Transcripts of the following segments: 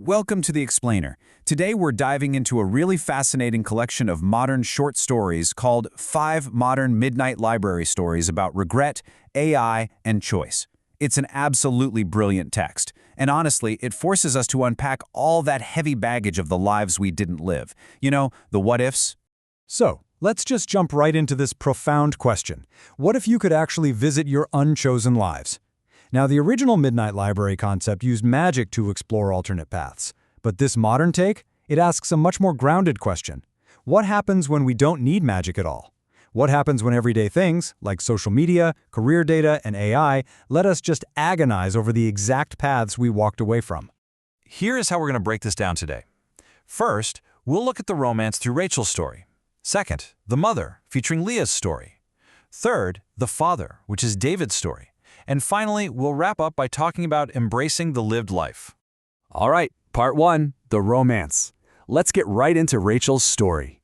Welcome to The Explainer. Today we're diving into a really fascinating collection of modern short stories called 5 Modern Midnight Library Stories about regret, AI, and choice. It's an absolutely brilliant text, and honestly, it forces us to unpack all that heavy baggage of the lives we didn't live. You know, the what-ifs. So, let's just jump right into this profound question. What if you could actually visit your unchosen lives? Now, the original Midnight Library concept used magic to explore alternate paths. But this modern take, it asks a much more grounded question. What happens when we don't need magic at all? What happens when everyday things, like social media, career data, and AI, let us just agonize over the exact paths we walked away from? Here is how we're going to break this down today. First, we'll look at the romance through Rachel's story. Second, the mother, featuring Leah's story. Third, the father, which is David's story. And finally, we'll wrap up by talking about embracing the lived life. All right, part 1, the romance. Let's get right into Rachel's story.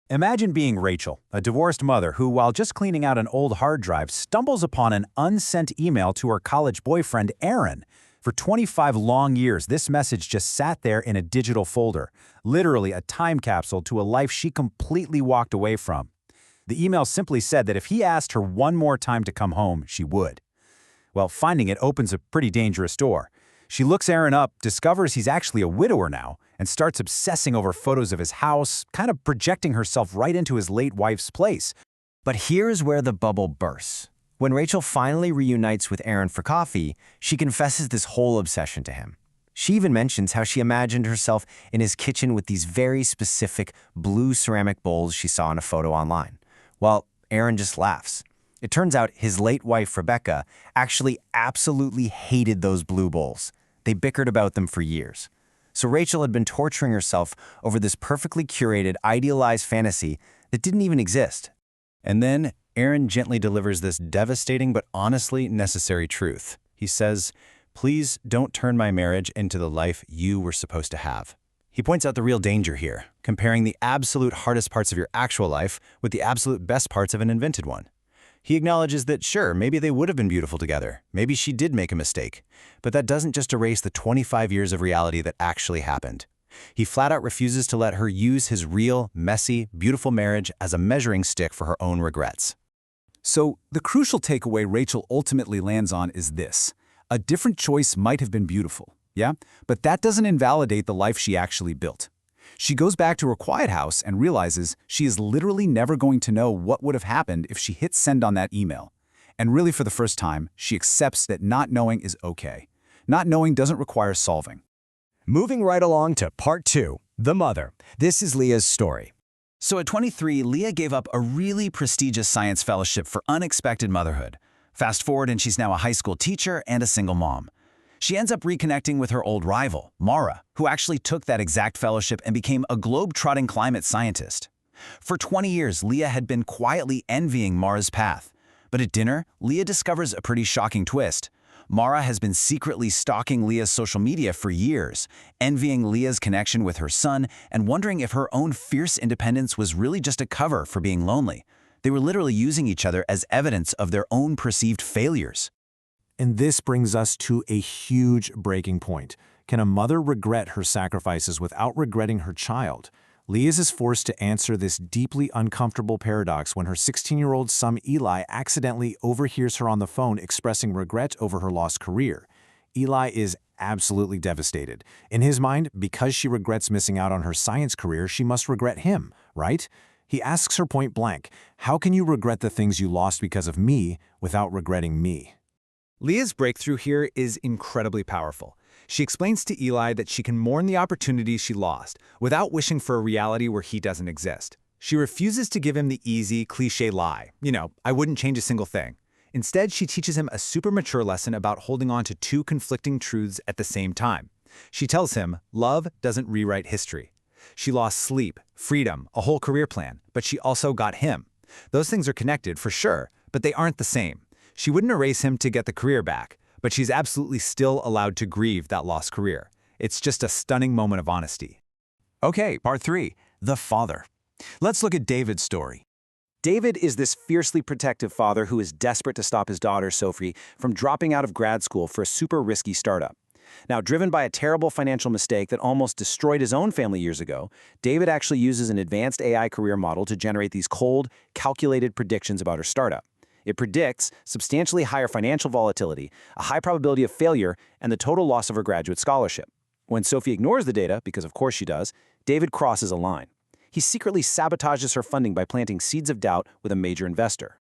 Imagine being Rachel, a divorced mother who, while just cleaning out an old hard drive, stumbles upon an unsent email to her college boyfriend, Aaron. For 25 long years, this message just sat there in a digital folder, literally a time capsule to a life she completely walked away from. The email simply said that if he asked her one more time to come home, she would. Well, finding it opens a pretty dangerous door. She looks Aaron up, discovers he's actually a widower now, and starts obsessing over photos of his house, kind of projecting herself right into his late wife's place. But here's where the bubble bursts. When Rachel finally reunites with Aaron for coffee, she confesses this whole obsession to him. She even mentions how she imagined herself in his kitchen with these very specific blue ceramic bowls she saw in a photo online. Well, Aaron just laughs. It turns out his late wife, Rebecca, actually absolutely hated those blue bowls. They bickered about them for years. So Rachel had been torturing herself over this perfectly curated, idealized fantasy that didn't even exist. And then Aaron gently delivers this devastating but honestly necessary truth. He says, "Please don't turn my marriage into the life you were supposed to have." He points out the real danger here, comparing the absolute hardest parts of your actual life with the absolute best parts of an invented one. He acknowledges that, sure, maybe they would have been beautiful together. Maybe she did make a mistake. But that doesn't just erase the 25 years of reality that actually happened. He flat out refuses to let her use his real, messy, beautiful marriage as a measuring stick for her own regrets. So, the crucial takeaway Rachel ultimately lands on is this. A different choice might have been beautiful, yeah? But that doesn't invalidate the life she actually built. She goes back to her quiet house and realizes she is literally never going to know what would have happened if she hit send on that email. And really, for the first time, she accepts that not knowing is okay. Not knowing doesn't require solving. Moving right along to part 2, the mother. This is Leah's story. So at 23, Leah gave up a really prestigious science fellowship for unexpected motherhood. Fast forward and she's now a high school teacher and a single mom. She ends up reconnecting with her old rival, Mara, who actually took that exact fellowship and became a globe-trotting climate scientist. For 20 years, Leah had been quietly envying Mara's path. But at dinner, Leah discovers a pretty shocking twist. Mara has been secretly stalking Leah's social media for years, envying Leah's connection with her son and wondering if her own fierce independence was really just a cover for being lonely. They were literally using each other as evidence of their own perceived failures. And this brings us to a huge breaking point. Can a mother regret her sacrifices without regretting her child? Leah is forced to answer this deeply uncomfortable paradox when her 16-year-old son Eli accidentally overhears her on the phone expressing regret over her lost career. Eli is absolutely devastated. In his mind, because she regrets missing out on her science career, she must regret him, right? He asks her point blank, "How can you regret the things you lost because of me without regretting me?" Leah's breakthrough here is incredibly powerful. She explains to Eli that she can mourn the opportunities she lost without wishing for a reality where he doesn't exist. She refuses to give him the easy, cliché lie, I wouldn't change a single thing. Instead, she teaches him a super mature lesson about holding on to two conflicting truths at the same time. She tells him love doesn't rewrite history. She lost sleep, freedom, a whole career plan, but she also got him. Those things are connected for sure, but they aren't the same. She wouldn't erase him to get the career back, but she's absolutely still allowed to grieve that lost career. It's just a stunning moment of honesty. Okay, part 3, the father. Let's look at David's story. David is this fiercely protective father who is desperate to stop his daughter, Sophie, from dropping out of grad school for a super risky startup. Now, driven by a terrible financial mistake that almost destroyed his own family years ago, David actually uses an advanced AI career model to generate these cold, calculated predictions about her startup. It predicts substantially higher financial volatility, a high probability of failure, and the total loss of her graduate scholarship. When Sophie ignores the data, because of course she does, David crosses a line. He secretly sabotages her funding by planting seeds of doubt with a major investor.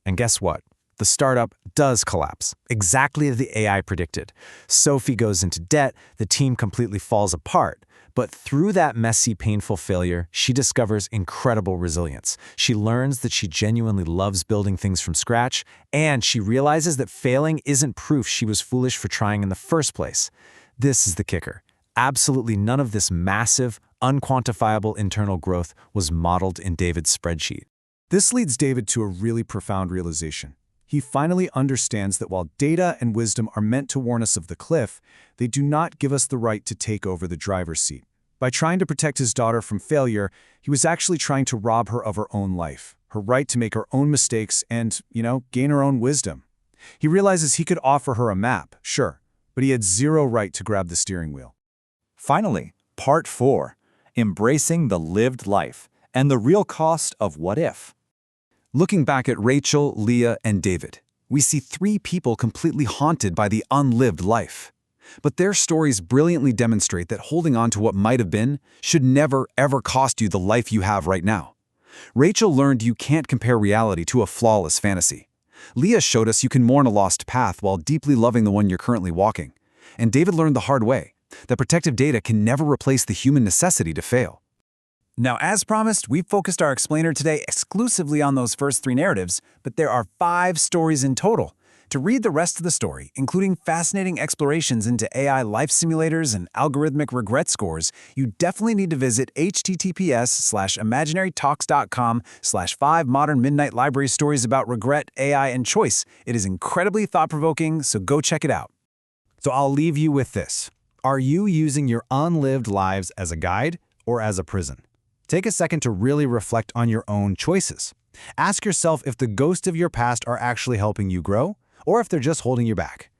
And guess what? The startup does collapse, exactly as the AI predicted. Sophie goes into debt, the team completely falls apart. But through that messy, painful failure, she discovers incredible resilience. She learns that she genuinely loves building things from scratch, and she realizes that failing isn't proof she was foolish for trying in the first place. This is the kicker. Absolutely none of this massive, unquantifiable internal growth was modeled in David's spreadsheet. This leads David to a really profound realization. He finally understands that while data and wisdom are meant to warn us of the cliff, they do not give us the right to take over the driver's seat. By trying to protect his daughter from failure, he was actually trying to rob her of her own life, her right to make her own mistakes and, gain her own wisdom. He realizes he could offer her a map, sure, but he had zero right to grab the steering wheel. Finally, Part 4, Embracing the Lived Life and the Real Cost of What If. Looking back at Rachel, Leah, and David, we see three people completely haunted by the unlived life. But their stories brilliantly demonstrate that holding on to what might have been should never, ever cost you the life you have right now. Rachel learned you can't compare reality to a flawless fantasy. Leah showed us you can mourn a lost path while deeply loving the one you're currently walking. And David learned the hard way that protective data can never replace the human necessity to fail. Now, as promised, we've focused our explainer today exclusively on those first 3 narratives, but there are 5 stories in total. To read the rest of the story, including fascinating explorations into AI life simulators and algorithmic regret scores, you definitely need to visit https:/imaginarytalks.com/5 modern midnight library stories about regret, AI, and choice. It is incredibly thought-provoking, so go check it out. So I'll leave you with this. Are you using your unlived lives as a guide or as a prison? Take a second to really reflect on your own choices. Ask yourself if the ghosts of your past are actually helping you grow, or if they're just holding you back.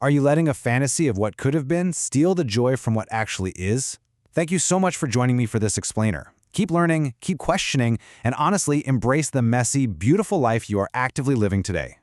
Are you letting a fantasy of what could have been steal the joy from what actually is? Thank you so much for joining me for this explainer. Keep learning, keep questioning, and honestly, embrace the messy, beautiful life you are actively living today.